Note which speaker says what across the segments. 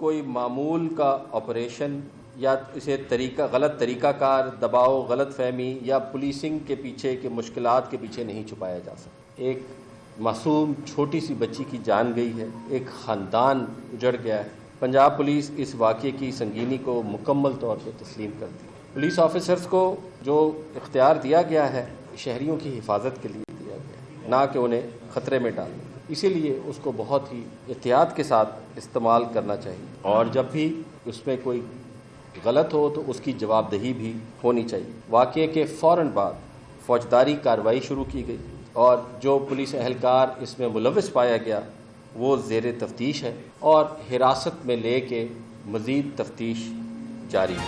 Speaker 1: कोई मामूल का ऑपरेशन या इसे गलत तरीक़ाकार, दबाव, गलत फहमी या पुलिसिंग के पीछे के मुश्किलात के पीछे नहीं छुपाया जा सकता। एक मासूम छोटी सी बच्ची की जान गई है, एक ख़ानदान उजड़ गया है। पंजाब पुलिस इस वाक़े की संगीनी को मुकम्मल तौर पर तस्लीम करती है। पुलिस ऑफिसर्स को जो इख्तियार दिया गया है शहरियों की हिफाजत के लिए दिया गया है, ना कि उन्हें ख़तरे में डालने। इसीलिए उसको बहुत ही एहतियात के साथ इस्तेमाल करना चाहिए और जब भी उसमें कोई गलत हो तो उसकी जवाबदेही भी होनी चाहिए। वाक़े के फ़ौरन बाद फौजदारी कार्रवाई शुरू की गई और जो पुलिस एहलकार इसमें मुलव्वस पाया गया वो ज़ेर तफ्तीश है और हिरासत में ले के मज़ीद तफ्तीश जारी है।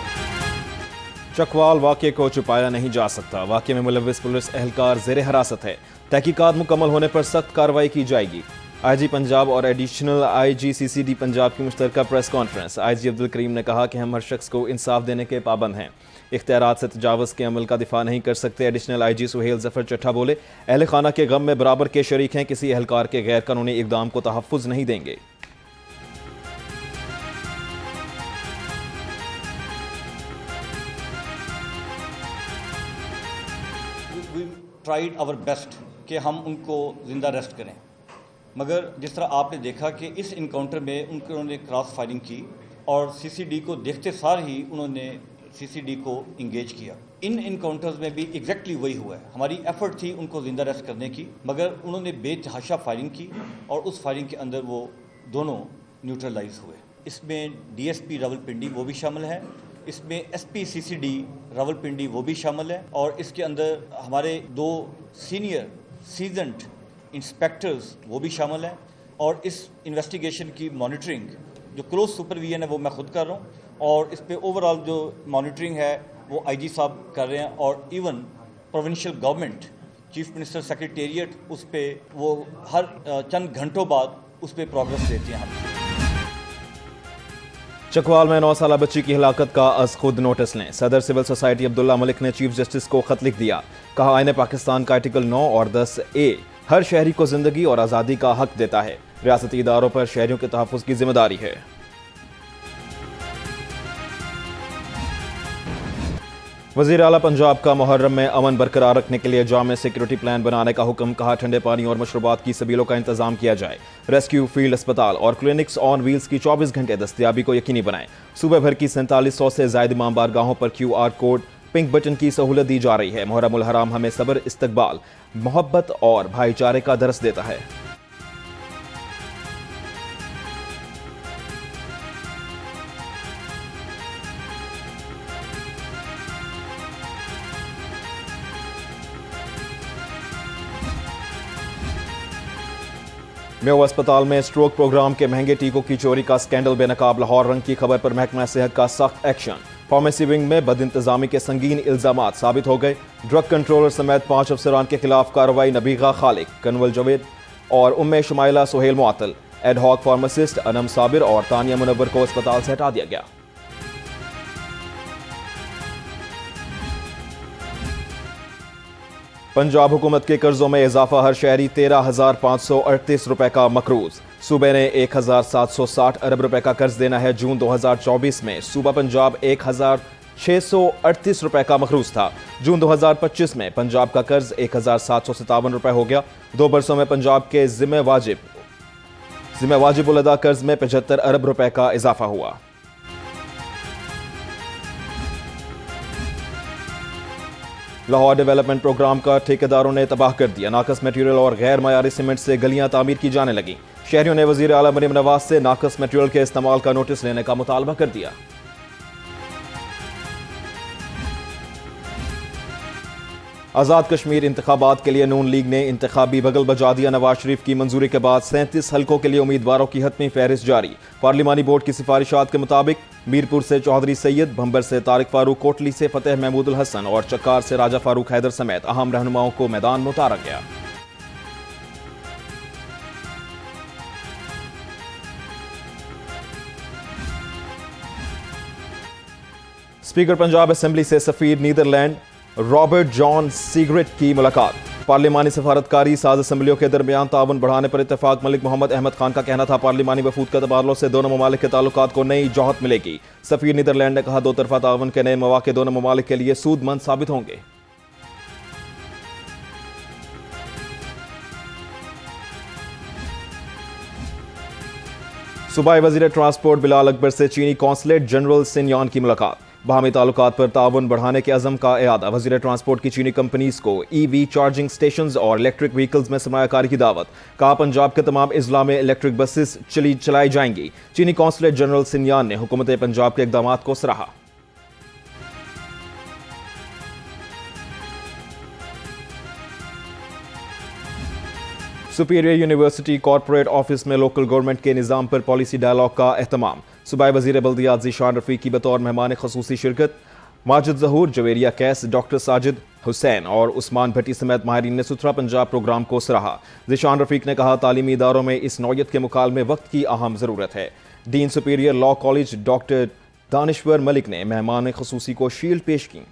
Speaker 2: चकवाल वाक़े को छुपाया नहीं जा सकता। वाक़े में मुलव्वस पुलिस एहलकार ज़ेर हिरासत है। तहकीकात मुकम्मल होने पर सख्त कार्रवाई की जाएगी। आईजी पंजाब और एडिशनल आईजी सीसीडी पंजाब की मुश्तरका press conference. IG Abdul Karim ने कहा कि हम हर शख्स को इंसाफ देने के पाबंद हैं, इख्तियारात से तजावज़ के अमल का दिफा नहीं कर सकते। एडिशनल आईजी सुहेल जफर चट्ठा बोले, अहल खाना के गम में बराबर के शरीक हैं, किसी एहलकार के गैर कानूनी इक़दाम को तहफ़्फ़ुज़ नहीं देंगे।
Speaker 3: ट्राइड आवर बेस्ट कि हम उनको ज़िंदा अरेस्ट करें, मगर जिस तरह आपने देखा कि इस इनकाउंटर में उन्होंने क्रॉस फायरिंग की और सीसीडी को देखते सार ही उन्होंने सीसीडी को इंगेज किया। इन इनकाउंटर्स में भी एग्जैक्टली वही हुआ है। हमारी एफर्ट थी उनको ज़िंदा अरेस्ट करने की, मगर उन्होंने बेतहाशा फायरिंग की और उस फायरिंग के अंदर वो दोनों न्यूट्रलाइज हुए। इसमें डीएसपी रावलपिंडी वो भी शामिल है, इसमें एसपी सीसीडी रावलपिंडी वो भी शामिल है और इसके अंदर हमारे 2 सीनियर सीजन्ड इंस्पेक्टर्स वो भी शामिल हैं और इस इन्वेस्टिगेशन की मॉनिटरिंग जो क्लोज सुपरविजन है वो मैं खुद कर रहा हूँ और इस पे ओवरऑल जो मॉनिटरिंग है वो आईजी साहब कर रहे हैं और even provincial government chief minister secretariat उस पर वो हर चंद घंटों बाद उस पर प्रोग्रेस देते हैं। हम
Speaker 2: चकवाल में 9 साला बच्ची की हिलाकत का अज खुद नोटिस लें। सदर सिविल सोसाइटी अब्दुल्ला मलिक ने चीफ जस्टिस को खत लिख दिया। कहा, आईन पाकिस्तान का आर्टिकल 9 और 10A हर शहरी को जिंदगी और आज़ादी का हक देता है। रियासती इदारों पर शहरियों के तहफ़्फ़ुज़ की जिम्मेदारी है। वज़ीर आला पंजाब का मुहर्रम में अमन बरकरार रखने के लिए जाम सिक्योरिटी प्लान बनाने का हुक्म। कहा, ठंडे पानी और मशरूबात की सबीलों का इंतजाम किया जाए। रेस्क्यू फील्ड अस्पताल और क्लिनिक्स ऑन व्हील्स की 24 घंटे दस्तयाबी को यकीनी बनाएं। सूबे भर की 4700 से ज़ायद इमाम बारगाहों पर QR कोड पिंक बटन की सहूलत दी जा रही है। मुहर्रमुल हराम हमें सब्र, इस्तकबाल, मोहब्बत और भाईचारे का दर्स देता है। मेयो अस्पताल में स्ट्रोक प्रोग्राम के महंगे टीकों की चोरी का स्कैंडल बेनकाब। लाहौर रंग की खबर पर महकमा सेहत का सख्त एक्शन। फार्मेसी विंग में बदइंतजामी के संगीन इल्जामात साबित हो गए। ड्रग कंट्रोलर समेत 5 अफसरान के खिलाफ कार्रवाई। नबीगा खालिक, कनवल जवेद और उम्मे शुमाइला सुहेल मुअत्तल। एडहॉक फार्मासिस्ट अनम साबिर और तानिया मुनव्वर को अस्पताल से हटा दिया गया। पंजाब हुकूमत के कर्जों में इजाफा। हर शहरी 13,538 रुपए का मकरूज। सूबे ने 1,760 अरब रुपए का कर्ज देना है। जून 2024 में सूबा पंजाब 1,638 रुपए का मकरूज था। जून 2025 में पंजाब का कर्ज 1,757 रुपए हो गया। 2 बरसों में पंजाब के जिम्मे वाजिब उल अदा कर्ज में 75 अरब रुपए का इजाफा हुआ। लाहौर डेवलपमेंट प्रोग्राम का ठेकेदारों ने तबाह कर दिया। नाकस मटेरियल और गैर मयारी सीमेंट से गलियां तामीर की जाने लगी। शहरियों ने वजीर आला मरीम नवाज से नाकस मटेरियल के इस्तेमाल का नोटिस लेने का मुतालबा कर दिया। आज़ाद कश्मीर इंतखाबात के लिए नून लीग ने इंतखाबी बगल बजा दिया। नवाज शरीफ की मंजूरी के बाद 37 हल्कों के लिए उम्मीदवारों की हतमी फहरिस्त जारी। पार्लिमानी बोर्ड की सिफारिशात के मुताबिक मीरपुर से चौधरी सैयद, भंबर से तारिक फारूक, कोटली से फतेह महमूदुल हसन और चक्कार से राजा फारूक हैदर समेत अहम रहनुमाओं को मैदान में उतारा गया। स्पीकर पंजाब असेंबली से सफीर नीदरलैंड रॉबर्ट जॉन सीग्रेट की मुलाकात। पार्लिमानी सफारतकारी साज असम्बलियों के दरमियान ताउन बढ़ाने पर इत्तेफाक। मलिक मोहम्मद अहमद खान का कहना था पार्लिमानी वफूद के तबादलों से दोनों ममालिक के ताल्लुकात को नई जौहत मिलेगी। सफीर नीदरलैंड ने कहा दो तरफा ताउन के नए मौके दोनों ममालिक के लिए सूदमंद साबित होंगे। सूबाई वजीर ट्रांसपोर्ट बिलाल अकबर से चीनी कौंसलेट जनरल सिनयान की मुलाकात। बाहमी ताल्लुकात पर ताउन बढ़ाने के अज़म का इआदा। वजीर ट्रांसपोर्ट की चीनी कंपनीज को EV चार्जिंग स्टेशंस और इलेक्ट्रिक व्हीकल्स में सरमायाकारी की दावत। कहा पंजाब के तमाम अजला में इलेक्ट्रिक बसेस चलाई जाएंगी। चीनी कौंसलेट जनरल सिनयान ने हुकूमत पंजाब के इक़दामात को सराहा। सुपीरियर यूनिवर्सिटी कॉर्पोरेट ऑफिस में लोकल गवर्नमेंट के निज़ाम पर पॉलिसी डायलॉग का एहतमाम। सूबाई वज़ीर बल्दियात ज़ीशान रफ़ीक की बतौर मेहमान ख़ुसूसी शिरकत। माजिद ज़हूर, जवेरिया कैस, डॉक्टर साजिद हुसैन और उस्मान भट्टी समेत माहिरीन ने सुथरा पंजाब प्रोग्राम को सराहा। ज़ीशान रफ़ीक ने कहा तालीमी इदारों में इस नौयत के मुकालमे वक्त की अहम ज़रूरत है। Dean superior law college doctor Danishwar Malik ने मेहमान ख़ुसूसी को शील्ड पेश की।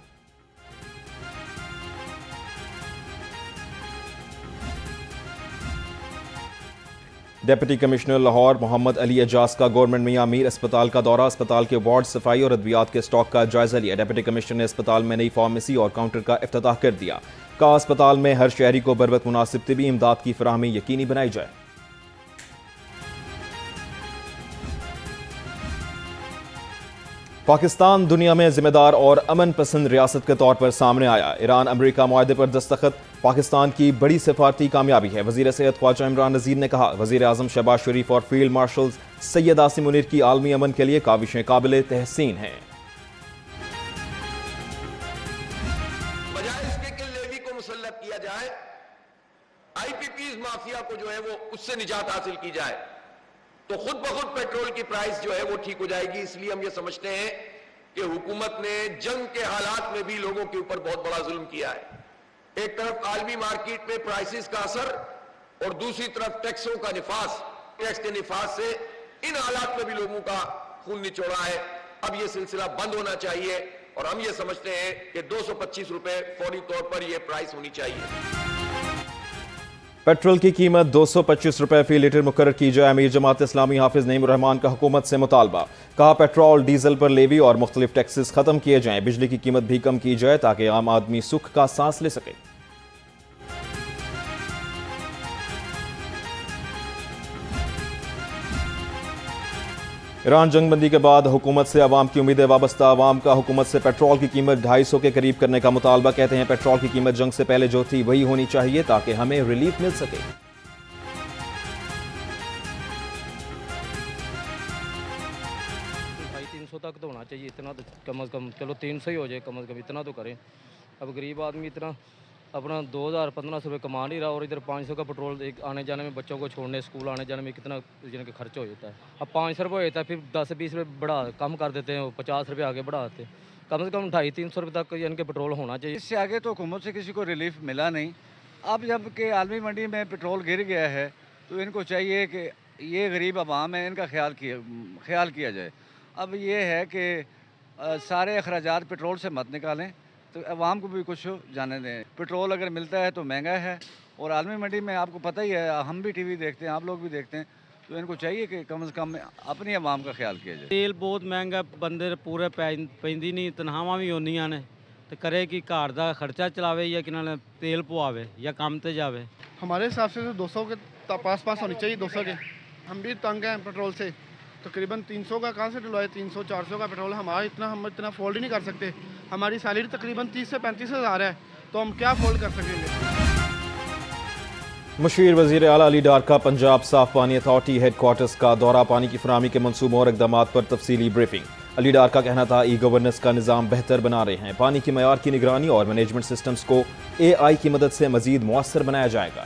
Speaker 2: डिप्टी कमिश्नर लाहौर मोहम्मद अली एजाज का गवर्नमेंट मियां मीर अस्पताल का दौरा। अस्पताल के वार्ड, सफाई और अद्वियात के स्टॉक का जायजा लिया। डिप्टी कमिश्नर ने अस्पताल में नई फार्मेसी और काउंटर का इफ्तिताह कर दिया। कहा अस्पताल में हर शहरी को बर वक्त मुनासिब तिबी इमदाद की फराहमी यकीनी बनाई जाए। पाकिस्तान दुनिया में जिम्मेदार और अमन पसंद रियासत के तौर पर सामने आया। ईरान अमरीका मुआहदे पर दस्तखत पाकिस्तान की बड़ी सिफारती कामयाबी है। वजीर सेहत ख्वाजा इमरान नज़ीर ने कहा वजीर आजम शहबाज शरीफ और फील्ड मार्शल सैयद आसिम मुनीर की आलमी अमन के लिए काविशें काबिल तहसीन हैं।
Speaker 4: बजाय इसके कि लेवी को मुसल्लत किया जाए, IPPs माफिया को जो है वो उससे निजात हासिल की जाए तो खुद ब खुद पेट्रोल की प्राइस जो है वो ठीक हो जाएगी। इसलिए हम ये समझते हैं कि हुकूमत ने जंग के हालात में भी लोगों के ऊपर बहुत बड़ा जुल्म किया है। एक तरफ आलमी मार्केट में प्राइसेस का असर और दूसरी तरफ टैक्सों का निफास, टैक्स के निफास से इन हालात में भी लोगों का खून निचोड़ा है। अब ये सिलसिला बंद होना चाहिए और हम ये समझते हैं कि 225 रुपए फौरी तौर पर यह प्राइस होनी चाहिए।
Speaker 2: पेट्रोल की कीमत 225 रुपए फी लीटर मुकर्रर की जाए। अमीर जमात इस्लामी हाफिज नईम रहमान का हुकूमत से मुतालबा। कहा पेट्रोल डीजल पर लेवी और मुख्तलिफ टैक्सेस खत्म किए जाएं। बिजली की कीमत भी कम की जाए ताकि आम आदमी सुख का सांस ले सके। ईरान जंगबंदी के बाद हुकूमत से अवाम की उम्मीदें वाबस्ता। अवाम का हुकूमत से पेट्रोल की कीमत 250 के करीब करने का मुतालबा। कहते हैं पेट्रोल की कीमत जंग से पहले जो थी वही होनी चाहिए ताकि हमें रिलीफ मिल सके।
Speaker 5: 350 तक तो होना चाहिए, इतना तो कम अज़ कम, चलो 300 ही हो जाए कम अज़ कम, इतना तो करें। अब गरीब आदमी इतना अपना 2000-1500 रुपये कमा नहीं रहा और इधर 500 का पेट्रोल एक आने जाने में, बच्चों को छोड़ने स्कूल आने जाने में कितना जिनके खर्च हो जाता है। अब 500 रुपये होता है, फिर 10-20 रुपये बढ़ा कम कर देते हैं, 50 रुपये आगे बढ़ा देते हैं। कम से कम 250-300 रुपये तक इनके पेट्रोल होना चाहिए।
Speaker 6: इससे आगे तो हुकूमत से किसी को रिलीफ मिला नहीं। अब जब कि आलमी मंडी में पेट्रोल गिर गया है तो इनको चाहिए कि ये गरीब आवाम है, इनका ख्याल किया जाए। अब ये है कि सारे अखराजात पेट्रोल से मत निकालें तो अवाम को भी कुछ जाने दें। पेट्रोल अगर मिलता है तो महंगा है और आलमी मंडी में आपको पता ही है, हम भी टीवी देखते हैं, आप लोग भी देखते हैं, तो इनको चाहिए कि कम से कम अपनी आवाम का ख्याल किया जाए।
Speaker 7: तेल बहुत महंगा, बंदे पूरे पैंदी नहीं, तनखावां भी होंदियां ने तो करे कि घर का खर्चा चलावे या कि तेल पवावे या काम ते जावे।
Speaker 8: हमारे हिसाब से तो 200 के पास होनी चाहिए, 200 के। हम भी तंग हैं पेट्रोल से, तकरीबन 300 का कहाँ से डलवाए, 300-400 का पेट्रोल हम इतना फोल्ड ही नहीं कर सकते। हमारी सैलरी तकरीबन 30 से 35 हज़ार है, तो हम क्या फोल्ड कर सकेंगे।
Speaker 2: मुशीर वज़ीर आला अली डार का पंजाब साफ पानी अथॉरिटी हेडक्वार्टर्स का दौरा। पानी की फराहमी के मंसूबों और इक़दामात पर तफसीली ब्रीफिंग। अली डार का कहना था ई गवर्नेंस का निज़ाम बेहतर बना रहे हैं। पानी की मयार की निगरानी और मैनेजमेंट सिस्टम्स को AI की मदद से मज़ीद मुअस्सर बनाया जाएगा।